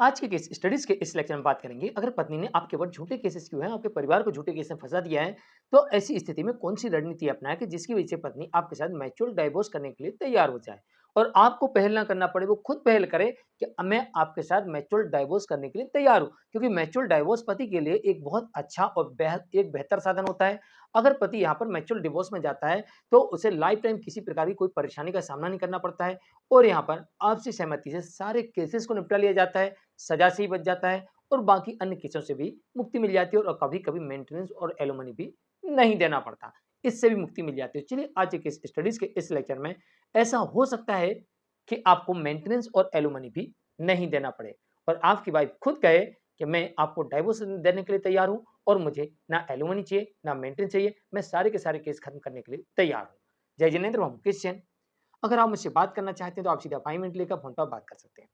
आज के case studies के इस लेक्चर में बात करेंगे, अगर पत्नी ने आपके ऊपर झूठे केसेस क्यों हैं, आपके परिवार को झूठे केस में फंसा दिया है, तो ऐसी स्थिति में कौन सी रणनीति अपनाएं कि जिसकी वजह से पत्नी आपके साथ म्यूचुअल डाइवोर्स करने के लिए तैयार हो जाए और आपको पहल ना करना पड़े, वो खुद पहल करे कि मैं आपके साथ म्यूचुअल डाइवोर्स करने के लिए तैयार हूं, क्योंकि म्यूचुअल डाइवोर्स पति के लिए एक बहुत अच्छा और एक बेहतर साधन होता है। अगर पति यहाँ पर म्यूचुअल डिवोर्स में जाता है तो उसे लाइफ टाइम किसी प्रकार की कोई परेशानी का सामना नहीं करना पड़ता है और यहाँ पर आपसी सहमति से सारे केसेस को निपटा लिया जाता है, सजा से ही बच जाता है और बाकी अन्य केसों से भी मुक्ति मिल जाती है और कभी-कभी मेंटेनेंस और एलिमनी भी नहीं देना पड़ता। इससे भी मुक्ति मिल जाती है। चलिए आज के स्टडीज के इस लेक्चर में ऐसा हो सकता है कि आपको मेंटेनेंस और एलिमनी भी नहीं देना पड़े और आपकी वाइफ खुद कहे कि मैं आपको डाइवोर्स देने के लिए तैयार हूं और मुझे ना एलिमनी चाहिए, ना मेंटेनेंस चाहिए, मैं सारे के सारे केस खत्म करने के लिए तैयार हूं। जय जिनेंद्र, मैं मुकेश जैन। अगर आप मुझसे बात करना चाहते हैं तो आप सीधा अपॉइंटमेंट लेकर फोन पर बात कर सकते हैं।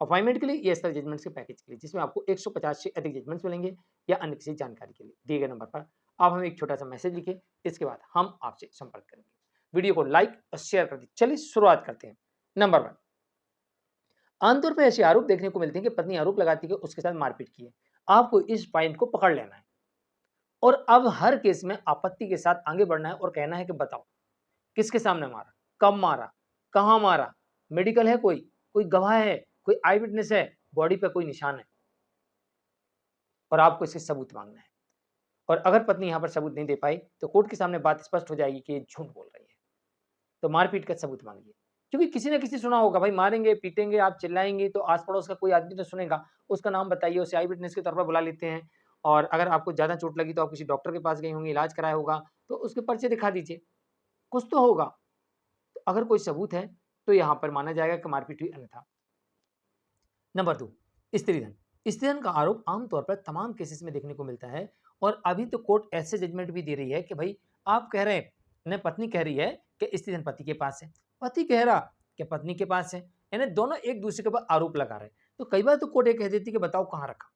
अपॉइंटमेंट के लिए ये एस्ट्रो जजमेंट्स के पैकेज के लिए, जिसमें आपको 150 से अधिक जजमेंट्स मिलेंगे या अन्य किसी जानकारी के लिए दिए गए नंबर पर आप हमें एक छोटा सा मैसेज लिखिए। इसके बाद हम आपसे संपर्क करेंगे। वीडियो को लाइक और शेयर कर दीजिए। चलिए शुरुआत करते हैं। नंबर 1, आमतौर पर ऐसे आरोप देखने को मिलते हैं कि पत्नी आरोप लगाती है कि उसके साथ मारपीट की है। आपको इस पॉइंट को पकड़ लेना है और अब हर केस में आपत्ति के साथ आगे बढ़ना है और कहना है कि बताओ किसके सामने मारा, कब मारा, कहां मारा, मेडिकल है, कोई कोई गवाह है, कोई आई विटनेस है, बॉडी पे कोई निशान है और आपको इसके सबूत मांगना है। और अगर पत्नी यहां पर सबूत नहीं दे पाई तो कोर्ट के सामने बात स्पष्ट हो जाएगी कि ये झूठ बोल रही है। तो मारपीट का सबूत मांगिए, क्योंकि किसी ना किसी सुना होगा भाई, मारेंगे पीटेंगे, आप चिल्लाएंगे तो आस पड़ोस का कोई आदमी तो सुनेगा। उसका नाम बताइए, उसे आई विटनेस के तौर पर बुला लेते हैं और अगर आपको ज्यादा चोट लगी तो आप किसी डॉक्टर के पास गए होंगे, इलाज कराया होगा, तो उसके पर्चे दिखा दीजिए, कुछ तो होगा। तो अगर कोई सबूत है तो यहाँ पर माना जाएगा कि मारपीट हुई, अन्यथा। नंबर 2, स्त्रीधन। स्त्रीधन का आरोप आमतौर पर तमाम केसेस में देखने को मिलता है और अभी तो कोर्ट ऐसे जजमेंट भी दे रही है कि भाई आप कह रहे हैं, न पत्नी कह रही है कि स्त्रीधन पति के पास है, पति कह रहा कि पत्नी के पास है, यानी दोनों एक दूसरे के ऊपर आरोप लगा रहे हैं। तो कई बार तो कोर्ट ये कह देती कि बताओ कहाँ रखा,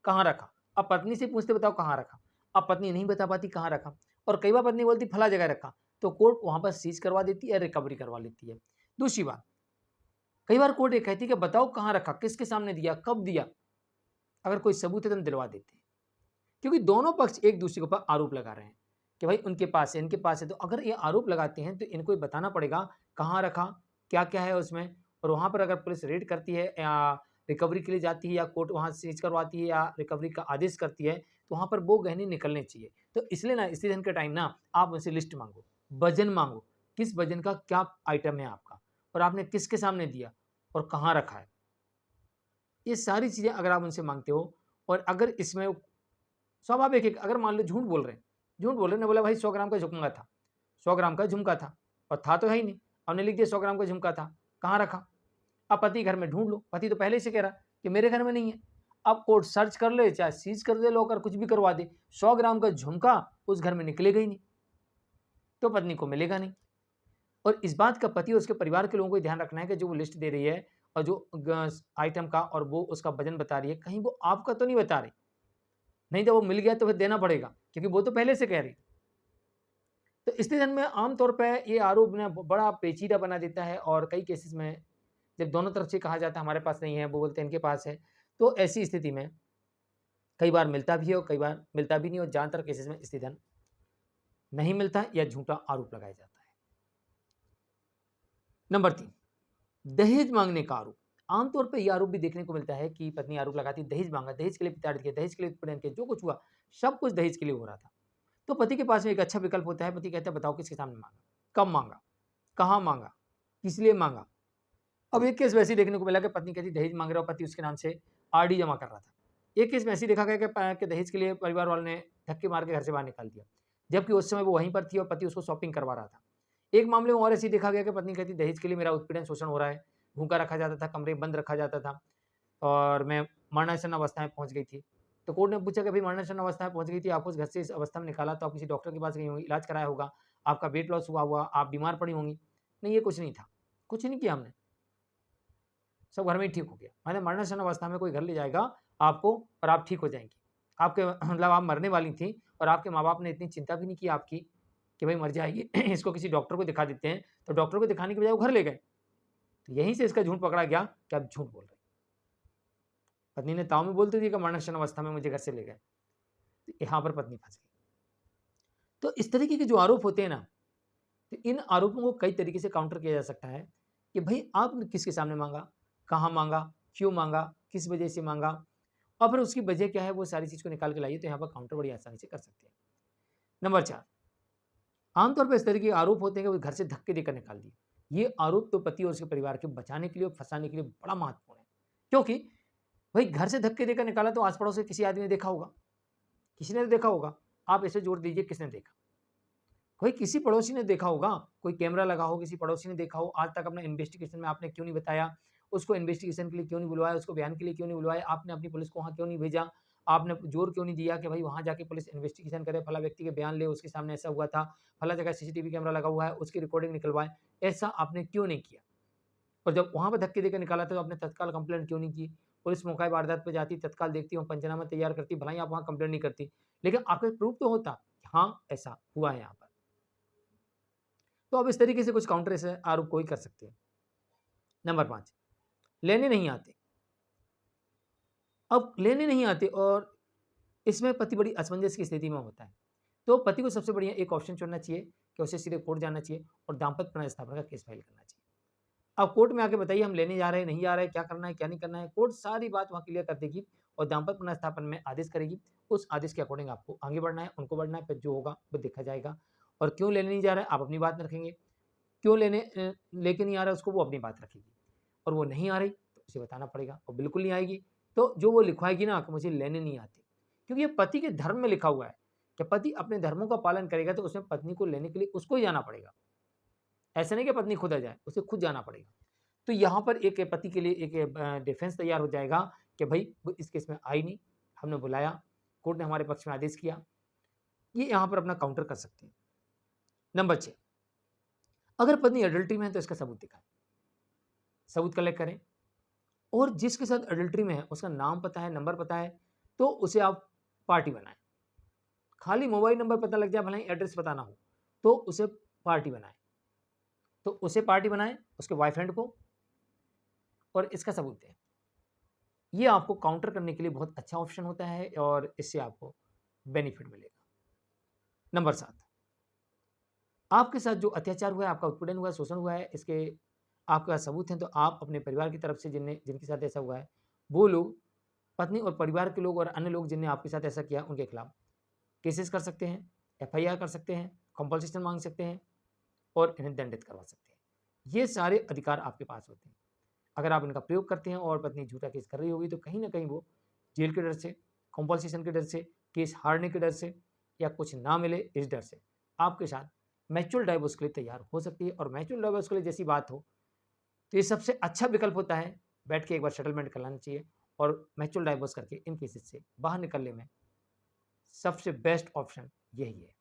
कहाँ रखा। अब पत्नी से पूछते बताओ कहाँ रखा, अब पत्नी नहीं बता पाती कहाँ रखा और कई बार पत्नी बोलती फला जगह रखा, तो कोर्ट वहां पर सीज करवा देती है, रिकवरी करवा लेती है। दूसरी बात, कई बार कोर्ट ये कहती है कि बताओ कहाँ रखा, किसके सामने दिया, कब दिया। अगर कोई सबूत है तो हम दिलवा देते हैं, क्योंकि दोनों पक्ष एक दूसरे के ऊपर आरोप लगा रहे हैं कि भाई उनके पास है, इनके पास है। तो अगर ये आरोप लगाते हैं तो इनको ये बताना पड़ेगा कहाँ रखा, क्या क्या है उसमें। और वहां पर अगर पुलिस रेड करती है या रिकवरी के लिए जाती है या कोर्ट वहां सीज करवाती है या रिकवरी का आदेश करती है, तो वहां पर वो गहने निकलने चाहिए। तो इसलिए ना इसी दिन के टाइम ना आप उनसे लिस्ट मांगो, वजन मांगो, किस वजन का क्या आइटम है आपका और आपने किसके सामने दिया और कहाँ रखा है। ये सारी चीजें अगर आप उनसे मांगते हो और अगर इसमें स्वाभाविक है, अगर मान लो झूठ बोल रहे हैं, झूठ बोल रहे हैं, ने बोला भाई 100 ग्राम का झुमका था, 100 ग्राम का झुमका था और था तो है ही नहीं, हमने लिख दिया 100 ग्राम का झुमका था, कहाँ रखा। अब पति घर में ढूंढ लो, पति तो पहले से कह रहा कि मेरे घर में नहीं है। अब कोर्ट सर्च कर ले, चाहे सीज कर दे, लोकर कुछ भी करवा दे, 100 ग्राम का झुमका उस घर में निकलेगा ही नहीं, तो पत्नी को मिलेगा नहीं। और इस बात का पति और उसके परिवार के लोगों को ध्यान रखना है कि जो वो लिस्ट दे रही है और जो आइटम का और वो उसका वजन बता रही है, कहीं वो आपका तो नहीं बता रही, नहीं तो वो मिल गया तो फिर देना पड़ेगा, क्योंकि वो तो पहले से कह रही। तो स्त्रीधन में आमतौर पर ये आरोप ना बड़ा पेचीदा बना देता है और कई केसेस में जब दोनों तरफ से कहा जाता है हमारे पास नहीं है, वो बोलते हैं इनके पास है, तो ऐसी स्थिति में कई बार मिलता भी है और कई बार मिलता भी नहीं और ज़्यादातर केसेस में स्त्रीधन नहीं मिलता या झूठा आरोप लगाया जाता है। नंबर 3, दहेज मांगने का आरोप। आमतौर पर यह आरोप भी देखने को मिलता है कि पत्नी आरोप लगाती दहेज मांगा, दहेज के लिए प्रताड़ित किया, दहेज के लिए उत्पीड़न किया, जो कुछ हुआ सब कुछ दहेज के लिए हो रहा था। तो पति के पास में एक अच्छा विकल्प होता है, पति कहता है बताओ किसके सामने मांगा, कब मांगा, कहाँ मांगा, किस लिए मांगा। अब एक केस वैसे ही देखने को मिला कि पत्नी कहती दहेज मांग रहा और पति उसके नाम से आरडी जमा कर रहा था। एक केस में ऐसे ही देखा गया कि दहेज के लिए परिवार वालों ने धक्के मार के घर से बाहर निकाल दिया, जबकि उस समय वो वहीं पर थी और पति उसको शॉपिंग करवा रहा था। एक मामले में और ऐसे ही देखा गया कि पत्नी कहती दहेज के लिए मेरा उत्पीड़न शोषण हो रहा है, भूखा रखा जाता था, कमरे बंद रखा जाता था और मैं मरणासन अवस्था में पहुंच गई थी। तो कोर्ट ने पूछा कि भाई मरणासन अवस्था में पहुंच गई थी, आपको उस घर से इस अवस्था में निकाला तो आप किसी डॉक्टर के पास गई होंगी, इलाज कराया होगा, आपका वेट लॉस हुआ हुआ, आप बीमार पड़ी होंगी। नहीं, ये कुछ नहीं था, कुछ नहीं किया हमने, सब घर में ही ठीक हो गया। मैंने मरणासन अवस्था में कोई घर ले जाएगा आपको और आप ठीक हो जाएंगी। आपके मतलब आप मरने वाली थी और आपके माँ बाप ने इतनी चिंता भी नहीं की आपकी कि भाई मर जाएगी इसको किसी डॉक्टर को दिखा देते हैं, तो डॉक्टर को दिखाने के बजाय वो घर ले गए। तो यहीं से इसका झूठ पकड़ा गया कि आप झूठ बोल रहे हैं। पत्नी ने ताव में बोल तो दिया कि मरणासन अवस्था में मुझे घर से ले गए। तो यहाँ पर पत्नी फँस गई। तो इस तरीके के जो आरोप होते हैं ना, तो इन आरोपों को कई तरीके से काउंटर किया जा सकता है कि भई आपने किसके सामने माँगा, कहाँ माँगा, क्यों माँगा, किस वजह से माँगा और फिर उसकी वजह क्या है वो सारी चीज़ को निकाल के लाइए तो यहाँ पर काउंटर बड़ी आसानी से कर सकते हैं। नंबर 4 आमतौर पर इस तरह के आरोप होते हैं कि वो घर से धक्के देकर निकाल दिए। ये आरोप तो पति और उसके परिवार के बचाने के लिए और फँसाने के लिए बड़ा महत्वपूर्ण है। क्योंकि भई घर से धक्के देकर निकाला तो आस-पड़ोस के किसी आदमी ने देखा होगा, किसी ने तो देखा होगा। आप ऐसे जोड़ दीजिए किसने देखा? कोई किसी पड़ोसी ने देखा होगा, कोई कैमरा लगा हो, किसी पड़ोसी ने देखा हो, आज तक अपना इन्वेस्टिगेशन में आपने क्यों नहीं बताया? उसको इन्वेस्टिगेशन के लिए क्यों नहीं बुलवाया? उसको बयान के लिए क्यों नहीं बुलवाया? आपने अपनी पुलिस को वहाँ क्यों नहीं भेजा? आपने ज़ोर क्यों नहीं दिया कि भाई वहाँ जाके पुलिस इन्वेस्टिगेशन करे, फला व्यक्ति के बयान ले, उसके सामने ऐसा हुआ था, फला जगह सीसीटीवी कैमरा लगा हुआ है, उसकी रिकॉर्डिंग निकलवाएँ। ऐसा आपने क्यों नहीं किया? और जब वहाँ पे धक्के देकर निकाला था तो आपने तत्काल कंप्लेंट क्यों नहीं की? पुलिस मौका वारदात पे जाती, तत्काल देखती, वहाँ पंचनामा तैयार करती, भला ही आप वहाँ कंप्लेंट नहीं करती। लेकिन आपके प्रूफ तो होता, हाँ, ऐसा हुआ है यहाँ पर। तो अब इस तरीके से कुछ काउंटर ऐसे आरोप कोई कर सकते हैं। नंबर 5 लेने नहीं आते। अब लेने नहीं आते और इसमें पति बड़ी असमंजस की स्थिति में होता है। तो पति को सबसे बढ़िया एक ऑप्शन चुनना चाहिए कि उसे सीधे कोर्ट जाना चाहिए और दाम्पत्य पुनर्स्थापना का केस फाइल करना चाहिए। अब कोर्ट में आके बताइए हम लेने जा रहे हैं, नहीं जा रहे हैं, क्या करना है, क्या नहीं करना है। कोर्ट सारी बात वहाँ क्लियर कर देगी और दाम्पत्य पुनर्स्थापन में आदेश करेगी। उस आदेश के अकॉर्डिंग आपको आगे बढ़ना है, उनको बढ़ना है, फिर जो होगा वो देखा जाएगा। और क्यों लेने नहीं जा रहे हैं, आप अपनी बात में रखेंगे। क्यों लेके नहीं आ रहा है उसको, वो अपनी बात रखेगी और वो नहीं आ रही तो उसे बताना पड़ेगा और बिल्कुल नहीं आएगी तो जो वो लिखवाएगी ना कि मुझे लेने नहीं आते, क्योंकि ये पति के धर्म में लिखा हुआ है कि पति अपने धर्मों का पालन करेगा तो उसमें पत्नी को लेने के लिए उसको ही जाना पड़ेगा। ऐसा नहीं कि पत्नी खुद आ जाए, उसे खुद जाना पड़ेगा। तो यहाँ पर एक पति के लिए एक डिफेंस तैयार हो जाएगा कि भाई वो इस केस में आई नहीं, हमने बुलाया, कोर्ट ने हमारे पक्ष में आदेश किया। ये यहाँ पर अपना काउंटर कर सकते हैं। नंबर 6 अगर पत्नी अडल्ट्री में है तो इसका सबूत दिखाएँ। सबूत कलेक्ट करें और जिसके साथ अडल्ट्री में है उसका नाम पता है, नंबर पता है, तो उसे आप पार्टी बनाएँ। खाली मोबाइल नंबर पता लग जाए, भले ही एड्रेस पता ना हो, तो उसे पार्टी बनाएँ। तो उसे पार्टी बनाएँ, उसके बॉयफ्रेंड को और इसका सबूत दें। ये आपको काउंटर करने के लिए बहुत अच्छा ऑप्शन होता है और इससे आपको बेनिफिट मिलेगा। नंबर 7 आपके साथ जो अत्याचार हुआ है, आपका उत्पीड़न हुआ है, शोषण हुआ है, इसके आपके पास सबूत हैं, तो आप अपने परिवार की तरफ से जिनके साथ ऐसा हुआ है, वो लोग, पत्नी और परिवार के लोग और अन्य लोग जिनने आपके साथ ऐसा किया, उनके खिलाफ केसेस कर सकते हैं, एफआईआर कर सकते हैं, कंपल्सेशन माँग सकते हैं और इन्हें दंडित करवा सकते हैं। ये सारे अधिकार आपके पास होते हैं। अगर आप इनका प्रयोग करते हैं और पत्नी झूठा केस कर रही होगी, तो कहीं न कहीं वो जेल के डर से, कंपल्सेशन के डर से, केस हारने के डर से या कुछ ना मिले इस डर से आपके साथ म्यूचुअल डाइवोर्स के लिए तैयार हो सकती है। और म्यूचुअल डाइवोर्स के लिए जैसी बात हो, तो ये सबसे अच्छा विकल्प होता है, बैठ के एक बार सेटलमेंट कर लेना चाहिए और म्यूचुअल डाइवोर्स करके इन केसेस से बाहर निकलने में सबसे बेस्ट ऑप्शन यही है।